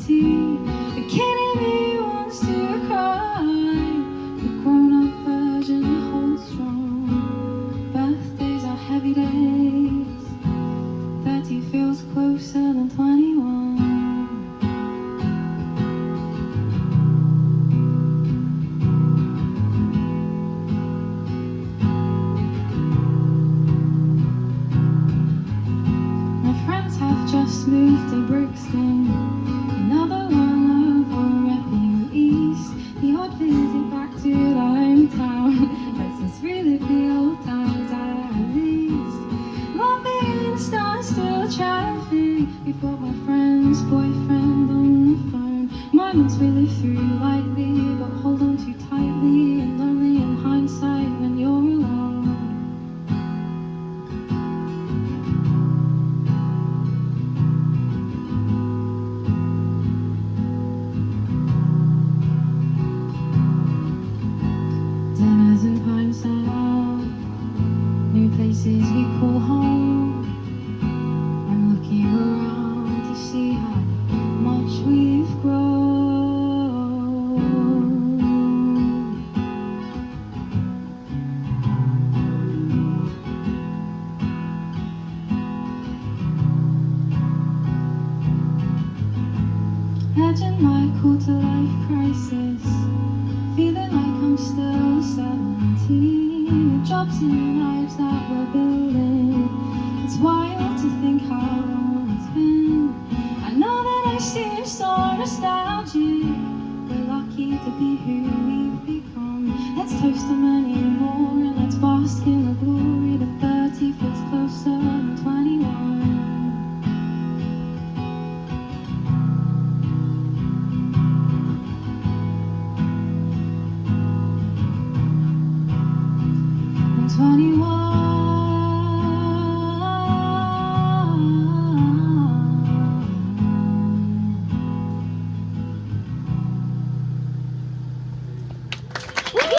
reality. The kid in me wants to cry. The grown-up version holds strong. Birthdays are heavy days. 30 feels closer than 21. Just moved to Brixton, another one over ebbing east. The odd visit back to the hometown lets us relive the old times at least. Laughing in standstill traffic, we've got my friend's boyfriend on the phone. Moments we live through lightly, but hold on too tightly, and lonely in hindsight when you're alone. Dinners and pints out, new places we call home. I'm looking around to see how much we've grown. Imagine my quarter-life crisis, feeling like I'm still 17. The jobs and lives that we're building, it's wild to think how long it's been. I know that I seem so nostalgic. We're lucky to be who we've become. Let's toast to many more and let's bask in the glory. The 30 feels closer than 21. And 21